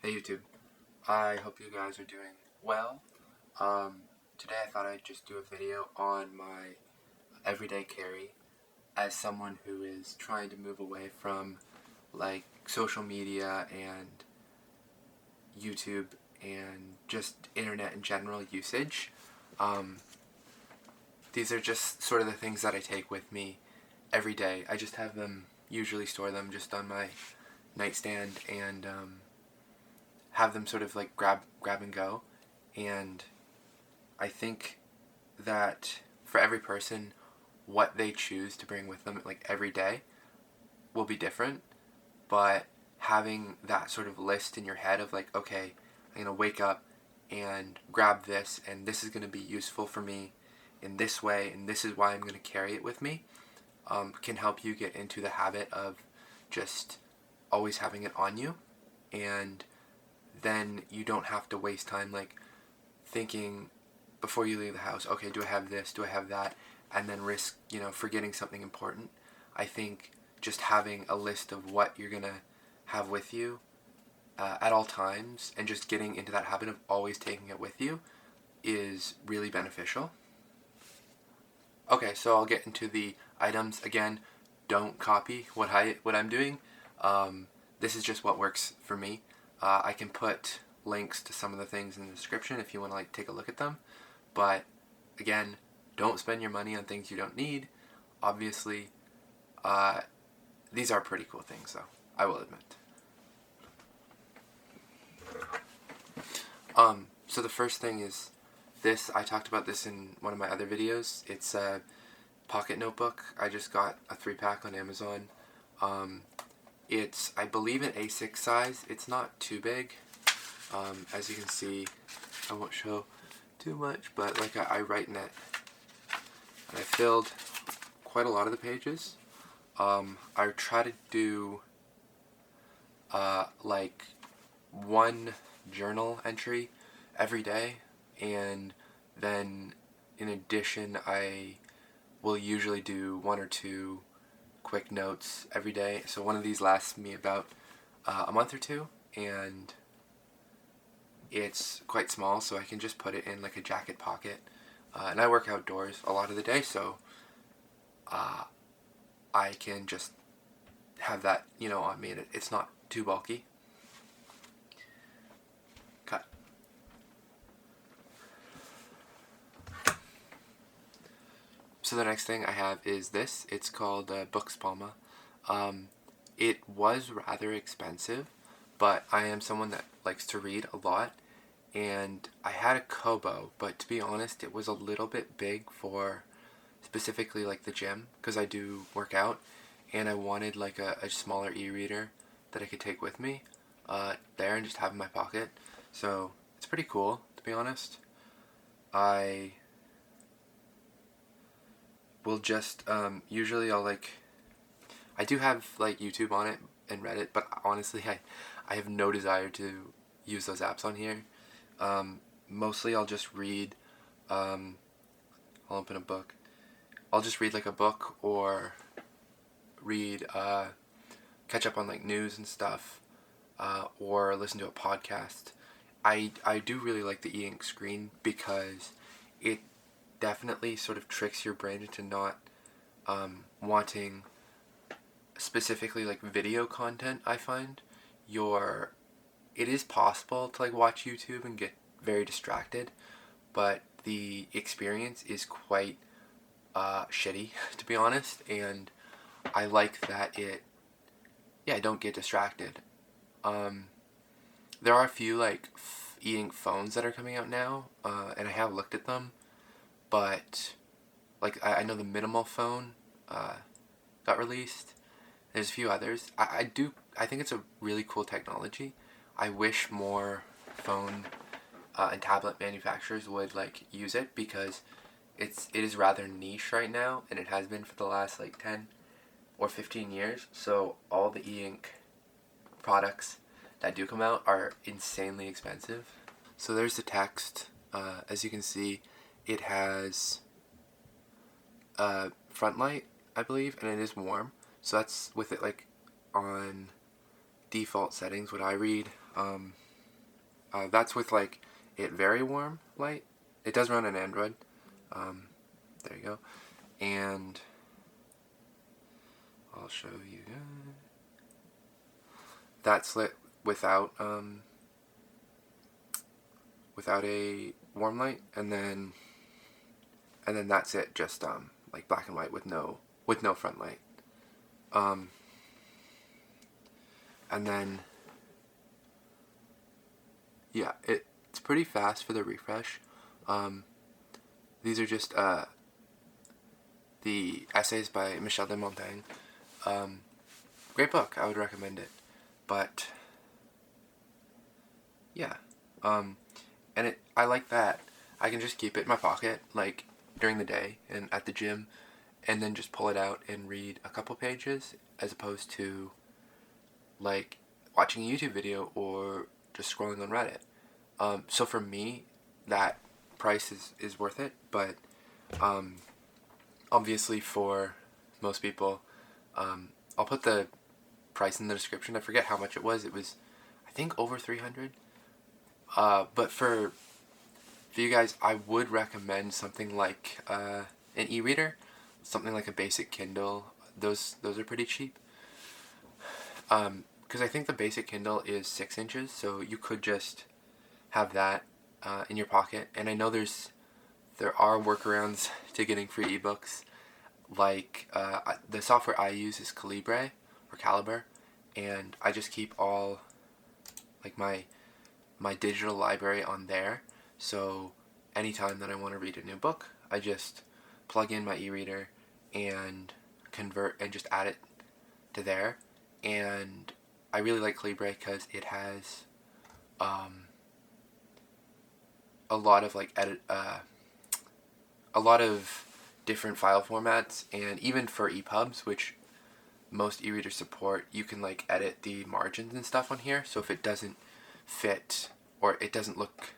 Hey YouTube, I hope you guys are doing well. Today I thought I'd just do a video on my everyday carry as someone who is trying to move away from like social media and YouTube and just internet in general usage. These are just sort of the things that I take with me every day. I just have them, usually store them just on my nightstand and have them sort of like grab and go. And I think that for every person, what they choose to bring with them like every day will be different, but having that sort of list in your head of like, okay, I'm gonna wake up and grab this, and this is gonna be useful for me in this way, and this is why I'm gonna carry it with me, can help you get into the habit of just always having it on you. And then you don't have to waste time like thinking before you leave the house, okay, do I have this, do I have that, and then risk, forgetting something important. I think just having a list of what you're gonna have with you at all times and just getting into that habit of always taking it with you is really beneficial. Okay, so I'll get into the items. Again, don't copy what I'm doing. This is just what works for me. I can put links to some of the things in the description if you want to like take a look at them. But again, don't spend your money on things you don't need. Obviously, these are pretty cool things though, I will admit. So the first thing is this. I talked about this in one of my other videos. It's a pocket notebook. I just got a 3-pack on Amazon. It's, I believe, an A6 size. It's not too big. As you can see, I won't show too much, but like I write in it. And I filled quite a lot of the pages. I try to do like one journal entry every day, and then in addition I will usually do 1 or 2 quick notes every day. So one of these lasts me about a month or 2, and it's quite small, so I can just put it in like a jacket pocket. And I work outdoors a lot of the day, so I can just have that, on me. It's not too bulky. Cut. So the next thing I have is this. It's called Boox Palma. It was rather expensive, but I am someone that likes to read a lot, and I had a Kobo, but to be honest, it was a little bit big for specifically like the gym, because I do work out, and I wanted like a smaller e-reader that I could take with me there and just have in my pocket. So it's pretty cool, to be honest. I will just usually I do have like YouTube on it and Reddit, but honestly I have no desire to use those apps on here. Mostly I'll just read, I'll open a book. I'll just read like a book, or read, catch up on like news and stuff, or listen to a podcast. I do really like the e-ink screen because it definitely sort of tricks your brain into not wanting specifically like video content. I find it is possible to like watch YouTube and get very distracted, but the experience is quite shitty, to be honest, and I like that I don't get distracted. There are a few like e-ink phones that are coming out now, and I have looked at them, but like I know the Minimal phone got released. There's a few others. I think it's a really cool technology. I wish more phone and tablet manufacturers would like use it, because it is rather niche right now, and it has been for the last like 10 or 15 years. So all the e-ink products that do come out are insanely expensive. So there's the text. As you can see, it has front light, I believe, and it is warm. So that's with it like on default settings, what I read. That's with like it very warm light. It does run on Android. There you go. And I'll show you. That's lit without without a warm light, and then that's it. Just like black and white with no front light. And then yeah, it's pretty fast for the refresh. These are just the essays by Michel de Montaigne. Great book. I would recommend it. But yeah, and I like that I can just keep it in my pocket like during the day and at the gym, and then just pull it out and read a couple pages, as opposed to like watching a YouTube video or just scrolling on Reddit. So for me, that price is worth it, but obviously for most people, I'll put the price in the description. I forget how much it was. It was, I think, over 300. But for you guys, I would recommend something like an e-reader, something like a basic Kindle. Those are pretty cheap. Because I think the basic Kindle is 6 inches, so you could just have that in your pocket. And I know there are workarounds to getting free ebooks. Like the software I use is Calibre, and I just keep all like my digital library on there. So anytime that I want to read a new book, I just plug in my e-reader and convert and just add it to there. And I really like Calibre because it has a lot of like a lot of different file formats, and even for EPUBs, which most e-readers support, you can like edit the margins and stuff on here. So if it doesn't fit, or it doesn't look,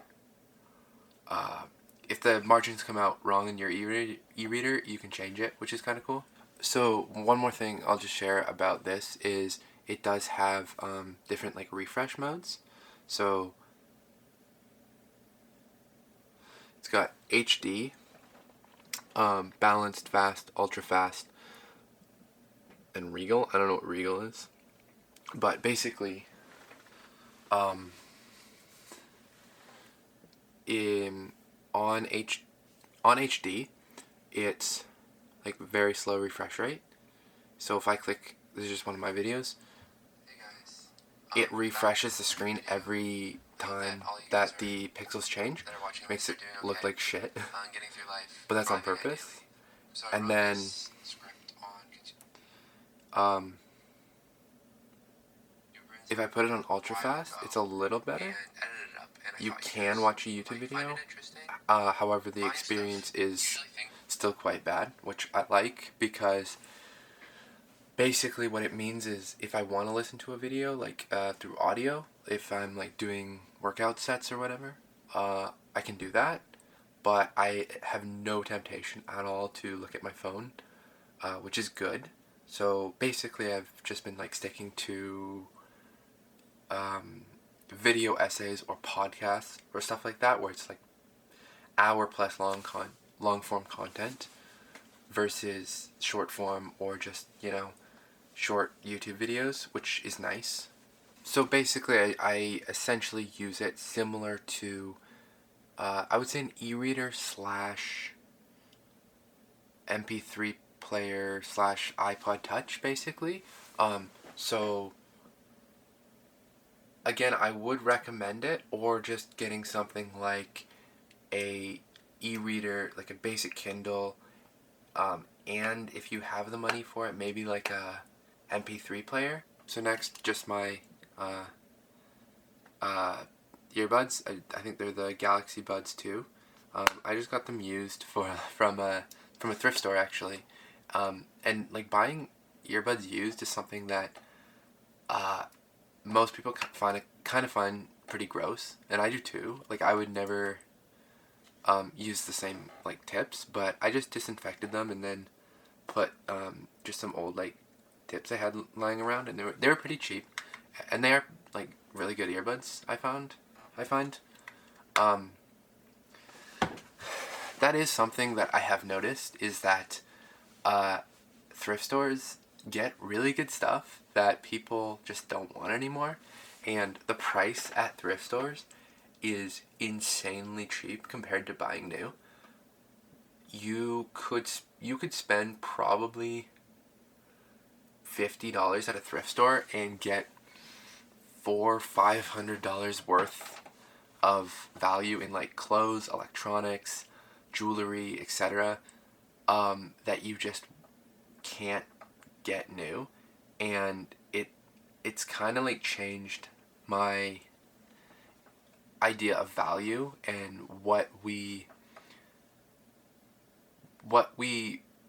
if the margins come out wrong in your e-reader, you can change it, which is kind of cool. So one more thing I'll just share about this is it does have different like refresh modes. So it's got HD, balanced, fast, ultra fast, and regal. I don't know what regal is, but basically, on HD, it's like very slow refresh rate. So if I click, this is just one of my videos. Hey guys. It refreshes the screen every time that the pixels change. Makes it look like shit. But that's on purpose. And then if I put it on ultra fast, it's a little better. You can watch a YouTube video. However, the experience is still quite bad, which I like, because basically what it means is if I want to listen to a video like through audio, if I'm like doing workout sets or whatever, I can do that, but I have no temptation at all to look at my phone, which is good. So basically I've just been like sticking to video essays or podcasts or stuff like that, where it's like hour plus long form content versus short form or just, short YouTube videos, which is nice. So basically I essentially use it similar to I would say an e-reader slash MP3 player slash iPod Touch, basically. So again, I would recommend it, or just getting something like a e-reader, like a basic Kindle, and if you have the money for it, maybe like a MP3 player. So next, just my earbuds. I think they're the Galaxy Buds 2. I just got them used from a thrift store, actually. And like buying earbuds used is something that most people find pretty gross, and I do too. Like I would never use the same like tips, but I just disinfected them and then put just some old like tips I had lying around, and they were pretty cheap, and they are like really good earbuds, I found. I find. Um, that is something that I have noticed, is that thrift stores get really good stuff that people just don't want anymore, and the price at thrift stores is insanely cheap compared to buying new. You could spend probably $50 at a thrift store and get $500 worth of value in like clothes, electronics, jewelry, etc. That you just can't get new, and it's kind of like changed my idea of value and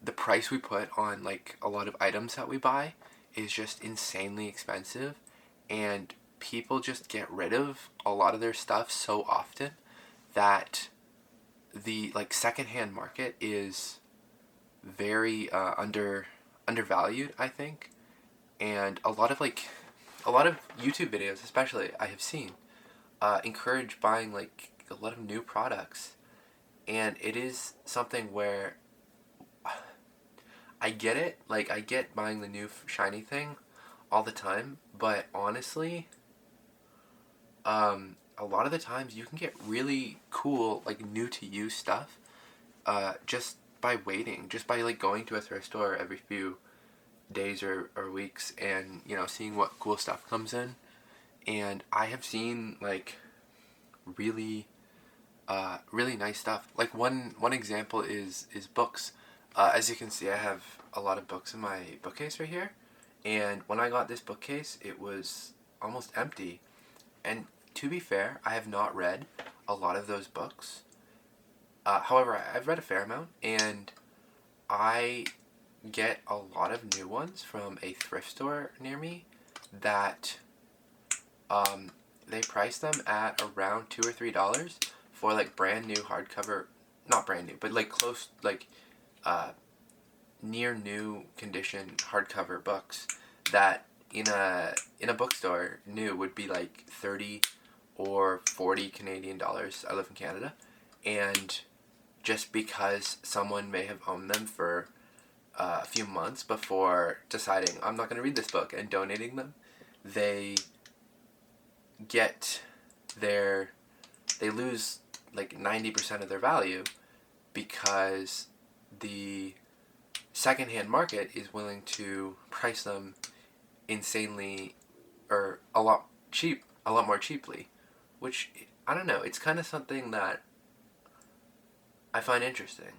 the price we put on like a lot of items that we buy is just insanely expensive, and people just get rid of a lot of their stuff so often that the like secondhand market is very undervalued, I think. And a lot of YouTube videos, especially, I have seen encourage buying like a lot of new products, and it is something where I get it. Like, I get buying the new shiny thing all the time, but honestly, a lot of the times you can get really cool, like, new to you stuff, just by waiting, just by, like, going to a thrift store every few days or weeks and, you know, seeing what cool stuff comes in. And I have seen, like, really, really nice stuff. Like, one example is books. As you can see, I have a lot of books in my bookcase right here. And when I got this bookcase, it was almost empty. And to be fair, I have not read a lot of those books. However, I've read a fair amount, and I get a lot of new ones from a thrift store near me that they price them at around $2 or $3 for like brand new hardcover, not brand new, but like close, like near new condition hardcover books that in a bookstore new would be like 30 or 40 Canadian dollars. I live in Canada, and just because someone may have owned them for a few months before deciding I'm not going to read this book and donating them, they lose like 90% of their value because the secondhand market is willing to price them insanely, or a lot more cheaply, which, I don't know, it's kind of something that I find interesting,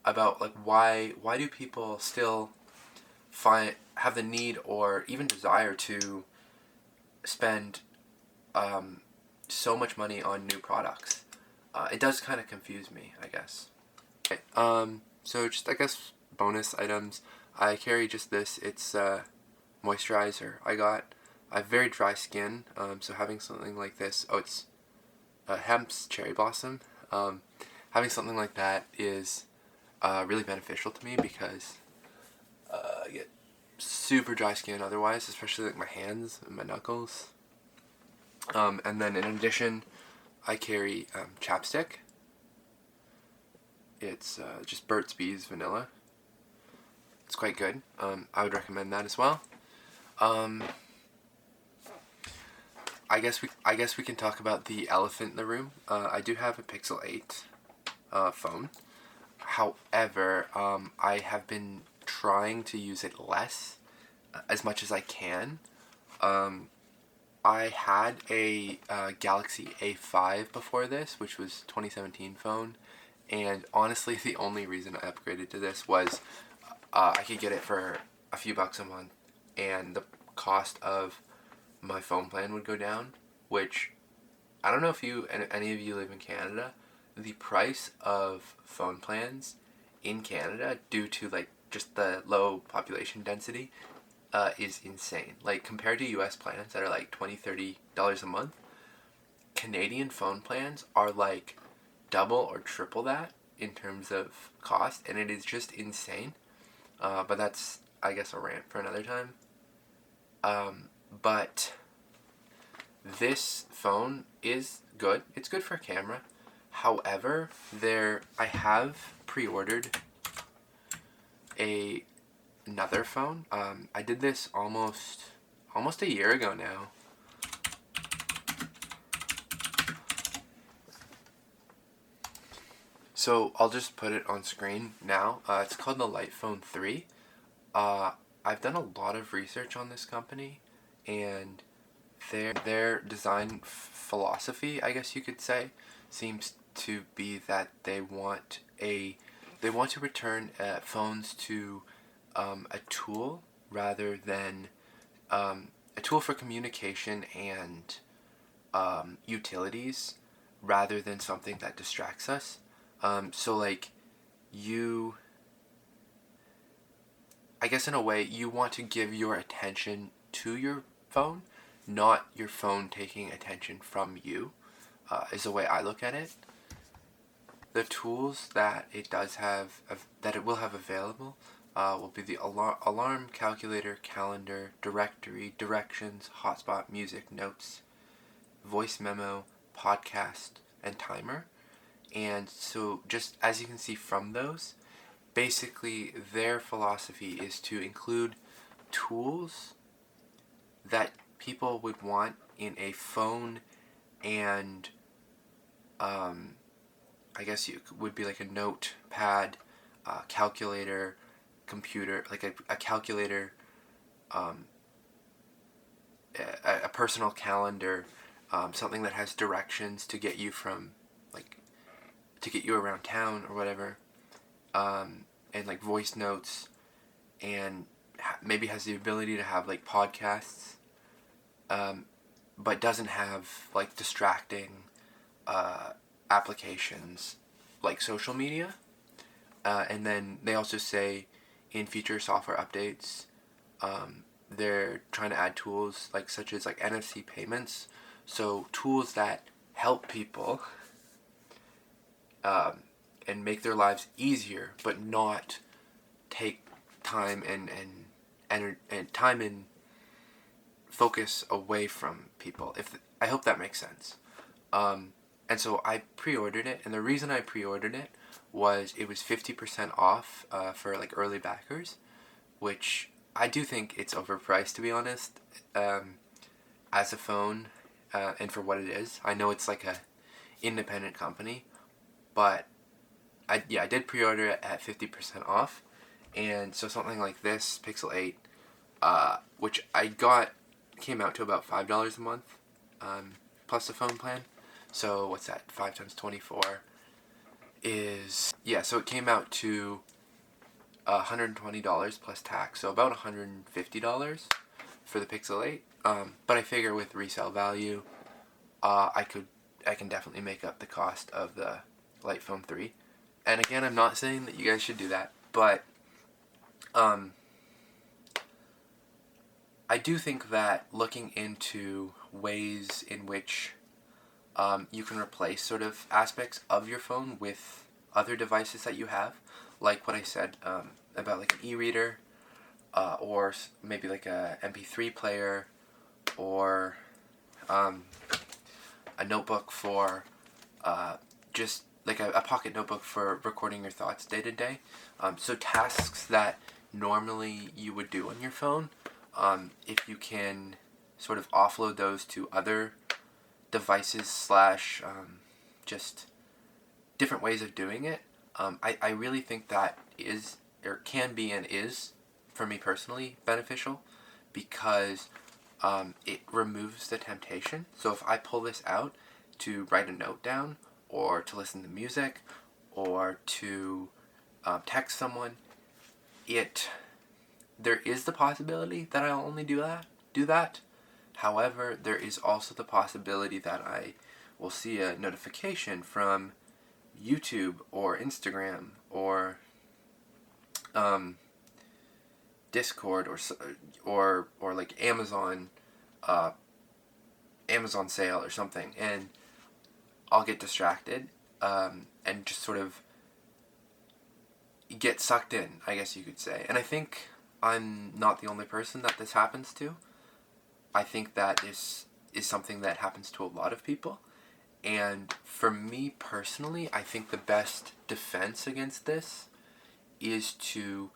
about like why do people still have the need or even desire to spend so much money on new products. It does kind of confuse me, I guess. Okay, so just, I guess, bonus items. I carry just this. It's moisturizer I have very dry skin, so having something like this, it's Hemp's Cherry Blossom. Having something like that is really beneficial to me because I get super dry skin otherwise, especially like my hands and my knuckles. And then in addition, I carry chapstick. It's just Burt's Bees Vanilla. It's quite good. I would recommend that as well. I guess we can talk about the elephant in the room. I do have a Pixel 8 phone. However, I have been trying to use it less, as much as I can. I had a Galaxy A5 before this, which was 2017 phone, and honestly, the only reason I upgraded to this was I could get it for a few bucks a month, and the cost of my phone plan would go down, which, I don't know if any of you live in Canada. The price of phone plans in Canada, due to like just the low population density, is insane. Like, compared to US plans that are like $20-$30 a month, Canadian phone plans are like double or triple that in terms of cost, and it is just insane. But that's, I guess, a rant for another time. But this phone is good. It's good for a camera. However, I have pre-ordered another phone. I did this almost a year ago now. So I'll just put it on screen now. It's called the Lightphone 3. I've done a lot of research on this company, and their design philosophy, I guess you could say, seems to be that they want to return phones to a tool rather than a tool for communication and utilities rather than something that distracts us. So like I guess in a way, you want to give your attention to your phone, not your phone taking attention from you, is the way I look at it. The tools that it will have available will be the alarm, calculator, calendar, directory, directions, hotspot, music, notes, voice memo, podcast, and timer. And so just as you can see from those, basically their philosophy is to include tools that people would want in a phone, and I guess it would be like a notepad, calculator, computer, like a calculator, a personal calendar, something that has directions to get you around town or whatever, and like voice notes, and maybe has the ability to have like podcasts, but doesn't have like distracting applications like social media. And then they also say in future software updates, they're trying to add tools such as NFC payments, so tools that help people and make their lives easier, but not take time and time and focus away from people. I hope that makes sense. And so I pre-ordered it, and the reason I pre-ordered it was it was 50% off for early backers, which I do think it's overpriced, to be honest, as a phone, and for what it is. I know it's like a independent company, but I did pre-order it at 50% off. And so something like this Pixel 8, which I got, came out to about $5 a month, plus the phone plan. So what's that? 5 times 24 is, so it came out to $120 plus tax, so about $150 for the Pixel 8. But I figure with resale value, I can definitely make up the cost of the Lightphone 3. And again, I'm not saying that you guys should do that, but I do think that looking into ways in which you can replace sort of aspects of your phone with other devices that you have, like what I said about an e-reader, or maybe a MP3 player, or a notebook for just a pocket notebook for recording your thoughts day to day. So tasks that normally you would do on your phone, if you can sort of offload those to other devices / just different ways of doing it, I really think that is, or can be and is, for me personally, beneficial, because it removes the temptation. So if I pull this out to write a note down, or to listen to music, or to text someone, there is the possibility that I'll only do that. However, there is also the possibility that I will see a notification from YouTube or Instagram or Discord or Amazon sale or something, and I'll get distracted and just sort of get sucked in, I guess you could say. And I think I'm not the only person that this happens to. I think that this is something that happens to a lot of people. And for me personally, I think the best defense against this is to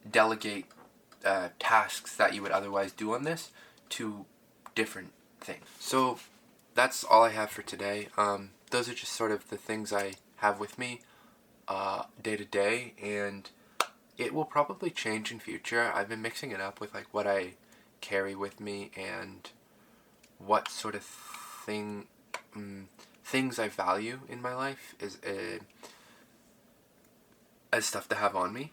delegate tasks that you would otherwise do on this to different things. So that's all I have for today. Those are just sort of the things I have with me day to day, and it will probably change in future. I've been mixing it up with like what I carry with me and what sort of things I value in my life is as stuff to have on me.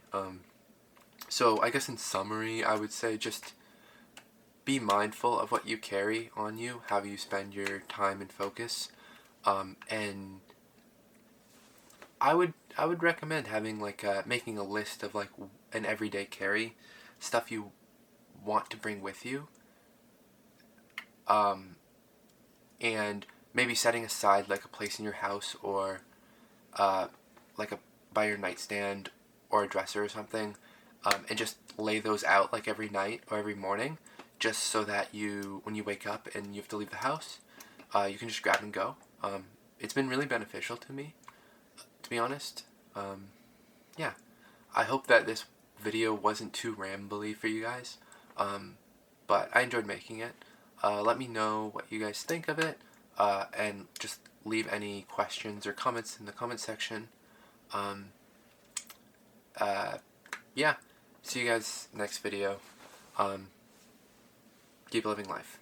So I guess in summary, I would say just be mindful of what you carry on you, how you spend your time and focus, and I would recommend having like making a list of like an everyday carry, stuff you want to bring with you, and maybe setting aside like a place in your house or like by your nightstand or a dresser or something, and just lay those out like every night or every morning, just so that when you wake up and you have to leave the house, you can just grab and go. It's been really beneficial to me, to be honest. Yeah, I hope that this video wasn't too rambly for you guys, but I enjoyed making it. Let me know what you guys think of it, and just leave any questions or comments in the comment section. Yeah, see you guys next video. Keep living life.